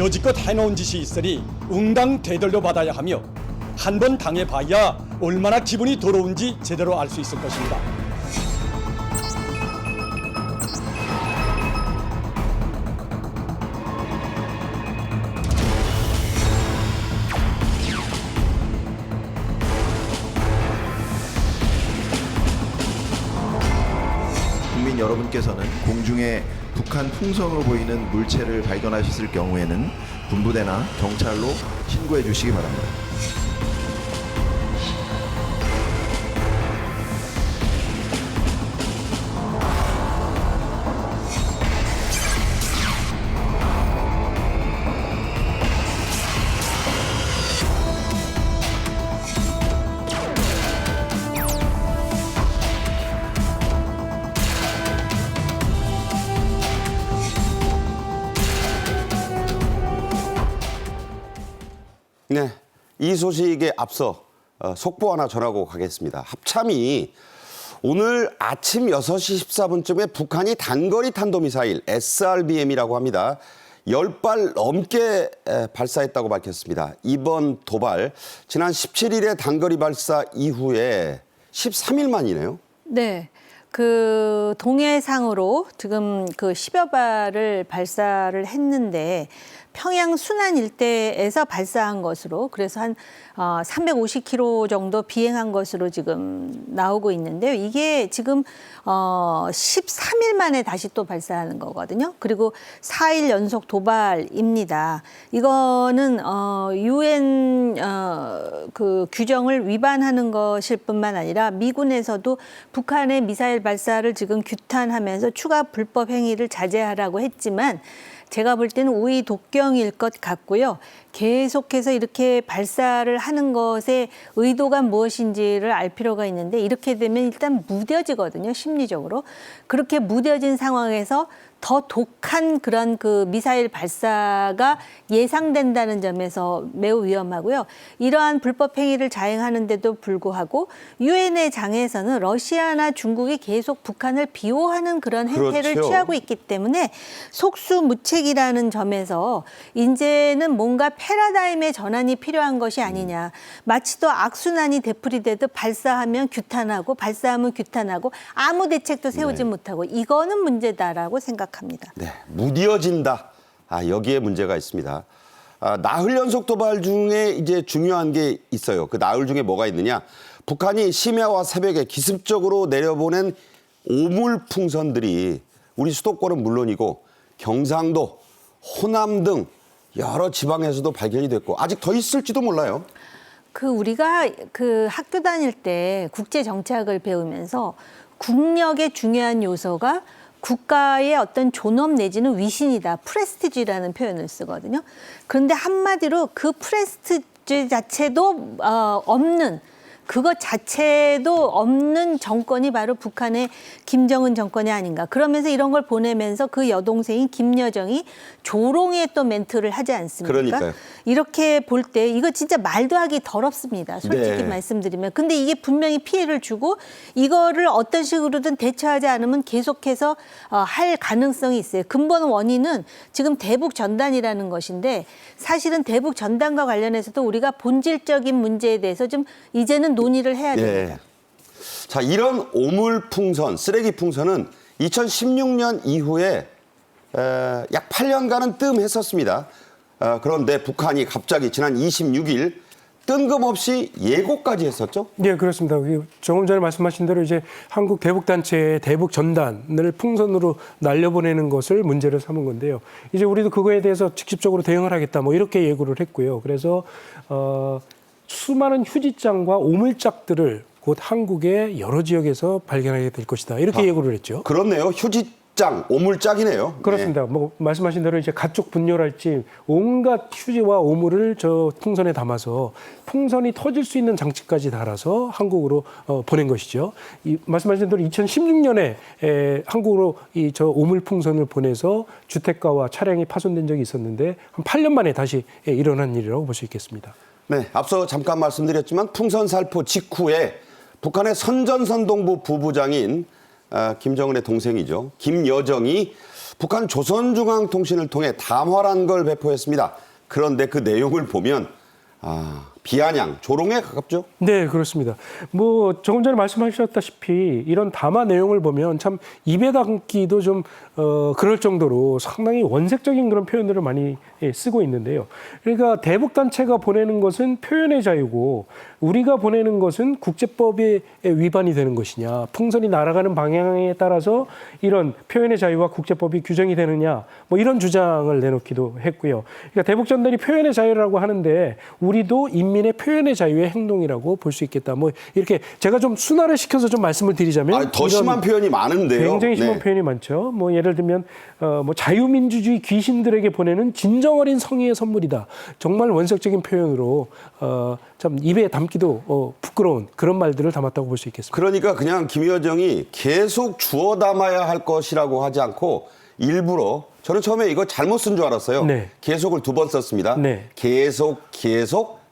여지껏 해놓은 짓이 있으니 응당 되돌려 받아야 하며 한 번 당해봐야 얼마나 기분이 더러운지 제대로 알 수 있을 것입니다. 국민 여러분께서는 공중에 북한 풍선으로 보이는 물체를 발견하셨을 경우에는 군부대나 경찰로 신고해 주시기 바랍니다. 네, 이 소식에 앞서 속보 하나 전하고 가겠습니다. 합참이 오늘 아침 6시 14분쯤에 북한이 단거리 탄도미사일 SRBM이라고 합니다. 10발 넘게 발사했다고 밝혔습니다. 이번 도발, 지난 17일에 단거리 발사 이후에 13일 만이네요. 네. 그 동해상으로 지금 그 10여 발을 발사를 했는데 평양 순안 일대에서 발사한 것으로, 그래서 한 350km 정도 비행한 것으로 지금 나오고 있는데요. 이게 지금 13일 만에 다시 또 발사하는 거거든요. 그리고 4일 연속 도발입니다. 이거는 UN 그 규정을 위반하는 것일 뿐만 아니라 미군에서도 북한의 미사일 발사를 지금 규탄하면서 추가 불법 행위를 자제하라고 했지만 제가 볼 때는 우의 독경일 것 같고요. 계속해서 이렇게 발사를 하는 것의 의도가 무엇인지를 알 필요가 있는데, 이렇게 되면 일단 무뎌지거든요, 심리적으로. 그렇게 무뎌진 상황에서 더 독한 그런 그 미사일 발사가 예상된다는 점에서 매우 위험하고요. 이러한 불법 행위를 자행하는데도 불구하고 유엔의 장에서는 러시아나 중국이 계속 북한을 비호하는 그런 행태를 그렇죠. 취하고 있기 때문에 속수무책이라는 점에서 이제는 뭔가 패러다임의 전환이 필요한 것이 아니냐. 마치 또 악순환이 되풀이되듯 발사하면 규탄하고 발사하면 규탄하고 아무 대책도 세우지 못하고, 이거는 문제다라고 생각합니다. 네, 무뎌진다. 여기에 문제가 있습니다. 나흘 연속 도발 중에 이제 중요한 게 있어요. 그 나흘 중에 뭐가 있느냐? 북한이 심야와 새벽에 기습적으로 내려보낸 오물 풍선들이 우리 수도권은 물론이고 경상도, 호남 등 여러 지방에서도 발견이 됐고 아직 더 있을지도 몰라요. 우리가 그 학교 다닐 때 국제 정치학을 배우면서 국력의 중요한 요소가 국가의 어떤 존엄 내지는 위신이다. 프레스티지라는 표현을 쓰거든요. 그런데 한마디로 그 프레스티지 자체도 없는, 그것 자체도 없는 정권이 바로 북한의 김정은 정권이 아닌가. 그러면서 이런 걸 보내면서 그 여동생인 김여정이 조롱의 또 멘트를 하지 않습니까? 그러니까요. 이렇게 볼 때 이거 진짜 말도 하기 더럽습니다. 솔직히 네. 말씀드리면. 근데 이게 분명히 피해를 주고 이거를 어떤 식으로든 대처하지 않으면 계속해서 할 가능성이 있어요. 근본 원인은 지금 대북 전단이라는 것인데, 사실은 대북 전단과 관련해서도 우리가 본질적인 문제에 대해서 좀 이제는 논의를 해야 됩니다. 자, 이런 오물풍선, 쓰레기 풍선은 2016년 이후에 약 8년간은 뜸했었습니다. 그런데 북한이 갑자기 지난 26일 뜬금없이 예고까지 했었죠? 네, 그렇습니다. 조금 전에 말씀하신 대로 이제 한국 대북단체의 대북 전단을 풍선으로 날려보내는 것을 문제를 삼은 건데요. 이제 우리도 그거에 대해서 직접적으로 대응을 하겠다, 뭐 이렇게 예고를 했고요. 그래서 수많은 휴지장과 오물짝들을 곧 한국의 여러 지역에서 발견하게 될 것이다, 이렇게 예고를 했죠. 그렇네요. 휴지장, 오물짝이네요. 그렇습니다. 뭐 말씀하신 대로 이제 가축 분뇨랄지 온갖 휴지와 오물을 저 풍선에 담아서 풍선이 터질 수 있는 장치까지 달아서 한국으로 보낸 것이죠. 말씀하신 대로 2016년에 한국으로 저 오물 풍선을 보내서 주택가와 차량이 파손된 적이 있었는데 한 8년 만에 다시 일어난 일이라고 볼 수 있겠습니다. 네, 앞서 잠깐 말씀드렸지만 풍선 살포 직후에 북한의 선전선동부 부부장인 김정은의 동생이죠. 김여정이 북한 조선중앙통신을 통해 담화란 걸 배포했습니다. 그런데 그 내용을 보면 비아냥, 조롱에 가깝죠? 네, 그렇습니다. 뭐 조금 전에 말씀하셨다시피 이런 담화 내용을 보면 참 입에 담기도 좀 그럴 정도로 상당히 원색적인 그런 표현들을 많이 쓰고 있는데요. 그러니까 대북 단체가 보내는 것은 표현의 자유고 우리가 보내는 것은 국제법에 위반이 되는 것이냐, 풍선이 날아가는 방향에 따라서 이런 표현의 자유와 국제법이 규정이 되느냐, 뭐 이런 주장을 내놓기도 했고요. 그러니까 대북 전단이 표현의 자유라고 하는데 우리도 인민의 표현의 자유의 행동이라고 볼 수 있겠다. 뭐 이렇게 제가 좀 순화를 시켜서 좀 말씀을 드리자면 더 심한 표현이 많은데요. 굉장히 심한 표현이 많죠. 뭐 예를 들면 뭐 자유민주주의 귀신들에게 보내는 진정 어린 성의의 선물이다. 정말 원색적인 표현으로 참 입에 담기도 부끄러운 그런 말들을 담았다고 볼 수 있겠습니다. 그러니까 그냥 김여정이 계속 주워 담아야 할 것이라고 하지 않고 일부러, 저는 처음에 이거 잘못 쓴 줄 알았어요. 네. 계속을 2번 썼습니다. 네. 계속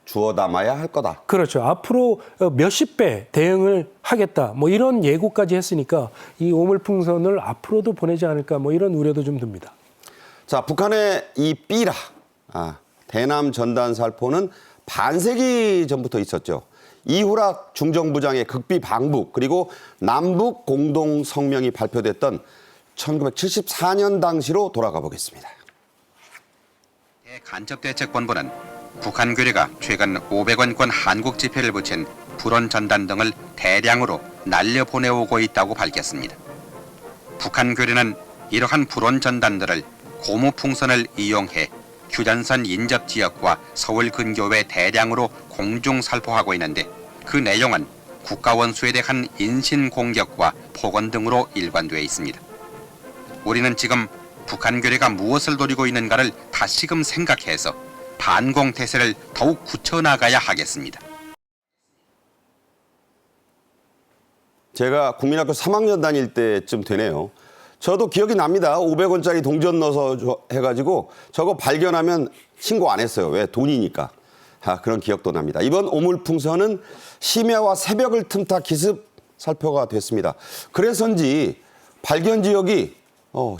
주워 담아야 할 거다. 그렇죠. 앞으로 몇십 배 대응을 하겠다. 뭐 이런 예고까지 했으니까 이 오물풍선을 앞으로도 보내지 않을까 뭐 이런 우려도 좀 듭니다. 자, 북한의 이 삐라, 대남 전단 살포는 반세기 전부터 있었죠. 이후락 중정부장의 극비 방북, 그리고 남북 공동 성명이 발표됐던 1974년 당시로 돌아가 보겠습니다. 간첩대책본부는 북한 괴뢰가 최근 500원권 한국 지폐를 붙인 불온 전단 등을 대량으로 날려보내오고 있다고 밝혔습니다. 북한 괴뢰는 이러한 불온 전단들을 고무풍선을 이용해 휴전선 인접 지역과 서울 근교에 대량으로 공중 살포하고 있는데 그 내용은 국가원수에 대한 인신 공격과 폭언 등으로 일관되어 있습니다. 우리는 지금 북한 괴뢰가 무엇을 노리고 있는가를 다시금 생각해서 반공태세를 더욱 굳혀나가야 하겠습니다. 제가 국민학교 3학년 다닐 때쯤 되네요. 저도 기억이 납니다. 500원짜리 동전 넣어서 해가지고 저거 발견하면 신고 안 했어요. 왜? 돈이니까. 그런 기억도 납니다. 이번 오물풍선은 심야와 새벽을 틈타 기습 살포가 됐습니다. 그래서인지 발견 지역이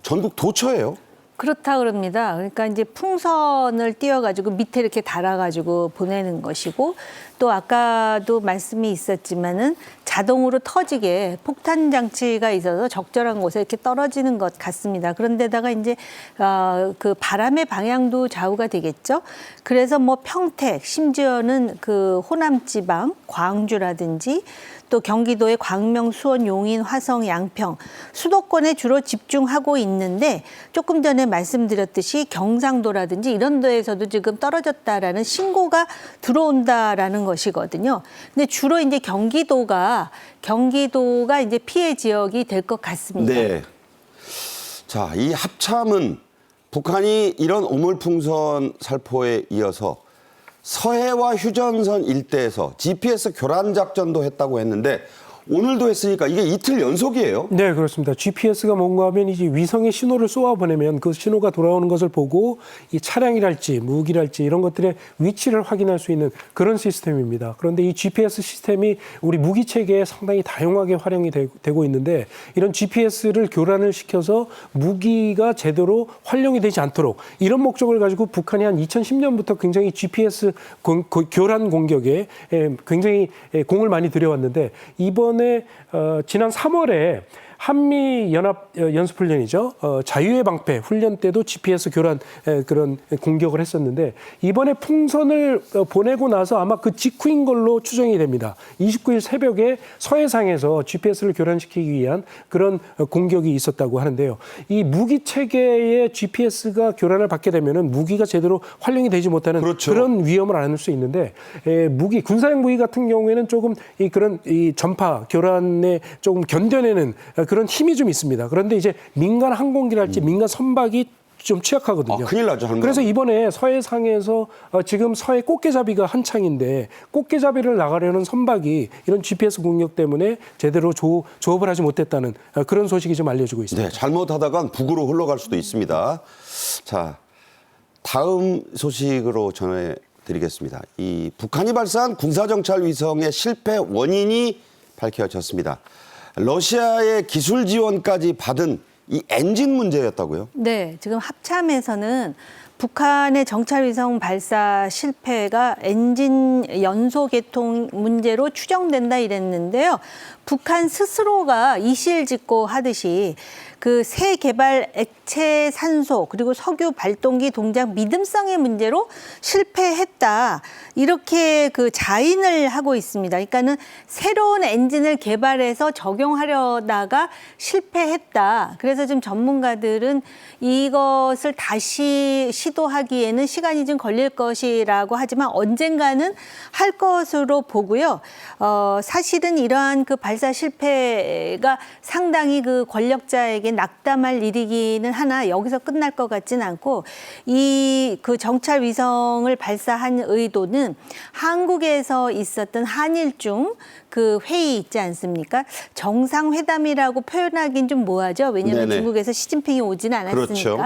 전국 도처예요. 그렇다 그럽니다. 그러니까 이제 풍선을 띄워가지고 밑에 이렇게 달아가지고 보내는 것이고 또 아까도 말씀이 있었지만은 자동으로 터지게 폭탄 장치가 있어서 적절한 곳에 이렇게 떨어지는 것 같습니다. 그런데다가 이제 그 바람의 방향도 좌우가 되겠죠. 그래서 뭐 평택, 심지어는 그 호남 지방, 광주라든지 또 경기도의 광명, 수원, 용인, 화성, 양평, 수도권에 주로 집중하고 있는데 조금 전에 말씀드렸듯이 경상도라든지 이런 데에서도 지금 떨어졌다라는 신고가 들어온다라는 것이거든요. 근데 주로 이제 경기도가 이제 피해 지역이 될 것 같습니다. 네. 자, 이 합참은 북한이 이런 오물풍선 살포에 이어서 서해와 휴전선 일대에서 GPS 교란 작전도 했다고 했는데 오늘도 했으니까 이게 이틀 연속이에요. 네, 그렇습니다. GPS가 뭔가 하면 이제 위성의 신호를 쏘아 보내면 그 신호가 돌아오는 것을 보고 이 차량이랄지 무기랄지 이런 것들의 위치를 확인할 수 있는 그런 시스템입니다. 그런데 이 GPS 시스템이 우리 무기 체계에 상당히 다양하게 활용이 되고 있는데 이런 GPS를 교란을 시켜서 무기가 제대로 활용이 되지 않도록 이런 목적을 가지고 북한이 한 2010년부터 굉장히 GPS 교란 공격에 굉장히 공을 많이 들여왔는데 이번 지난 3월에 한미 연합 연습 훈련이죠. 자유의 방패 훈련 때도 GPS 교란 그런 공격을 했었는데 이번에 풍선을 보내고 나서 아마 그 직후인 걸로 추정이 됩니다. 29일 새벽에 서해상에서 GPS를 교란시키기 위한 그런 공격이 있었다고 하는데요. 이 무기 체계의 GPS가 교란을 받게 되면은 무기가 제대로 활용이 되지 못하는 그렇죠. 그런 위험을 안을 수 있는데 무기 군사용 무기 같은 경우에는 조금 그런 전파 교란에 조금 견뎌내는 그런 힘이 좀 있습니다. 그런데 이제 민간 항공기랄지 민간 선박이 좀 취약하거든요. 큰일 나죠. 한번. 그래서 이번에 서해상에서 지금 서해 꽃게잡이가 한창인데 꽃게잡이를 나가려는 선박이 이런 GPS 공격 때문에 제대로 조업을 하지 못했다는 그런 소식이 좀 알려지고 있습니다. 네, 잘못하다간 북으로 흘러갈 수도 있습니다. 자, 다음 소식으로 전해드리겠습니다. 이 북한이 발사한 군사정찰 위성의 실패 원인이 밝혀졌습니다. 러시아의 기술 지원까지 받은 이 엔진 문제였다고요? 네, 지금 합참에서는 북한의 정찰위성 발사 실패가 엔진 연소 개통 문제로 추정된다 이랬는데요. 북한 스스로가 이실직고 하듯이 그 새 개발 액체 산소 그리고 석유 발동기 동작 믿음성의 문제로 실패했다. 이렇게 그 자인을 하고 있습니다. 그러니까는 새로운 엔진을 개발해서 적용하려다가 실패했다. 그래서 지금 전문가들은 이것을 다시 시도하기에는 시간이 좀 걸릴 것이라고 하지만 언젠가는 할 것으로 보고요. 사실은 이러한 그 발사 실패가 상당히 그 권력자에게 낙담할 일이기는 하나 여기서 끝날 것 같지는 않고 이 그 정찰 위성을 발사한 의도는 한국에서 있었던 한일중 그 회의 있지 않습니까? 정상회담이라고 표현하긴 좀 뭐하죠. 왜냐하면 네네. 중국에서 시진핑이 오지는 않았으니까. 그렇죠.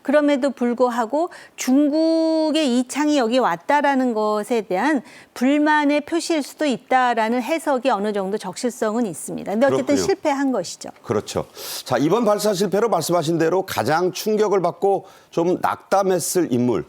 그럼에도 불구하고 중국의 이창이 여기 왔다라는 것에 대한 불만의 표시일 수도 있다라는 해석이 어느 정도 적실성은 있습니다. 근데 어쨌든 그렇군요. 실패한 것이죠. 그렇죠. 자, 이번 발사 실패로 말씀하신 대로 가장 충격을 받고 좀 낙담했을 인물,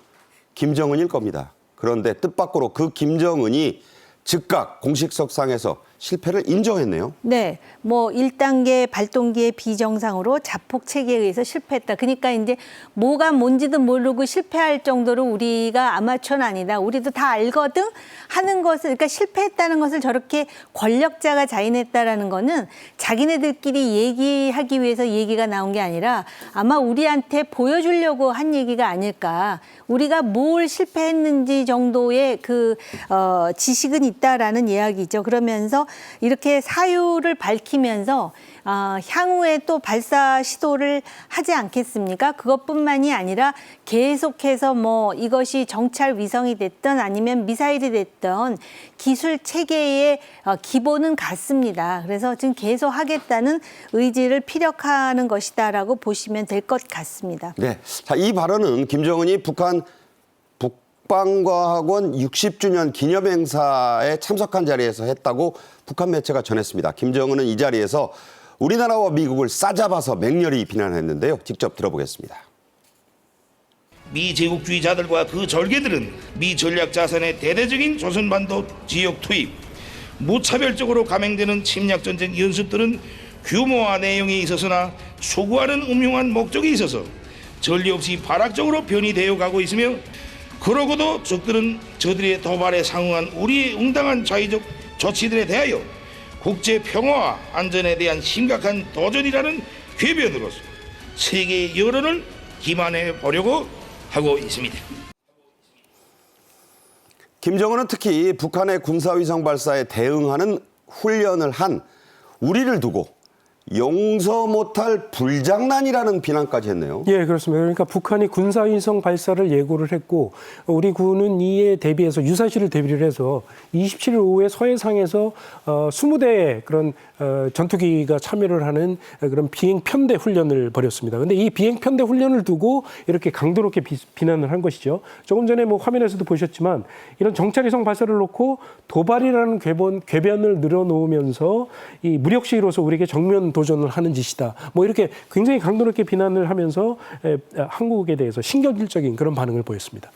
김정은일 겁니다. 그런데 뜻밖으로 그 김정은이 즉각 공식석상에서 실패를 인정했네요. 네, 뭐 1단계 발동기의 비정상으로 자폭 체계에 의해서 실패했다. 그러니까 이제 뭐가 뭔지도 모르고 실패할 정도로 우리가 아마추어는 아니다. 우리도 다 알거든 하는 것을 그러니까 실패했다는 것을 저렇게 권력자가 자인했다라는 거는 자기네들끼리 얘기하기 위해서 얘기가 나온 게 아니라 아마 우리한테 보여주려고 한 얘기가 아닐까. 우리가 뭘 실패했는지 정도의 그 지식은 있다라는 이야기죠. 그러면서 이렇게 사유를 밝히면서 향후에 또 발사 시도를 하지 않겠습니까? 그것뿐만이 아니라 계속해서 뭐 이것이 정찰 위성이 됐든 아니면 미사일이 됐든 기술 체계의 기본은 같습니다. 그래서 지금 계속 하겠다는 의지를 피력하는 것이다라고 보시면 될 것 같습니다. 네. 자, 이 발언은 김정은이 북한 북방과학원 60주년 기념행사에 참석한 자리에서 했다고 북한 매체가 전했습니다. 김정은은 이 자리에서 우리나라와 미국을 싸잡아서 맹렬히 비난했는데요. 직접 들어보겠습니다. 미 제국주의자들과 그 절개들은 미 전략자산의 대대적인 조선반도 지역 투입, 무차별적으로 감행되는 침략전쟁 연습들은 규모와 내용에 있어서나 추구하는 음흉한 목적이 있어서 전례 없이 발악적으로 변이되어 가고 있으며 그러고도 적들은 저들의 도발에 상응한 우리의 응당한 자의적 조치들에 대하여 국제 평화와 안전에 대한 심각한 도전이라는 궤변으로서 세계의 여론을 기만해 보려고 하고 있습니다. 김정은은 특히 북한의 군사위성 발사에 대응하는 훈련을 한 우리를 두고 용서 못할 불장난이라는 비난까지 했네요. 예, 그렇습니다. 그러니까 북한이 군사위성 발사를 예고를 했고 우리 군은 이에 대비해서 유사시를 대비를 해서 27일 오후에 서해상에서 20대의 그런 전투기가 참여를 하는 그런 비행 편대 훈련을 벌였습니다. 그런데 이 비행 편대 훈련을 두고 이렇게 강도롭게 비난을 한 것이죠. 조금 전에 뭐 화면에서도 보셨지만 이런 정찰위성 발사를 놓고 도발이라는 궤변을 늘어놓으면서 이 무력시위로서 우리에게 정면 도전을 하는 짓이다. 뭐 이렇게 굉장히 강도롭게 비난을 하면서 한국에 대해서 신경질적인 그런 반응을 보였습니다.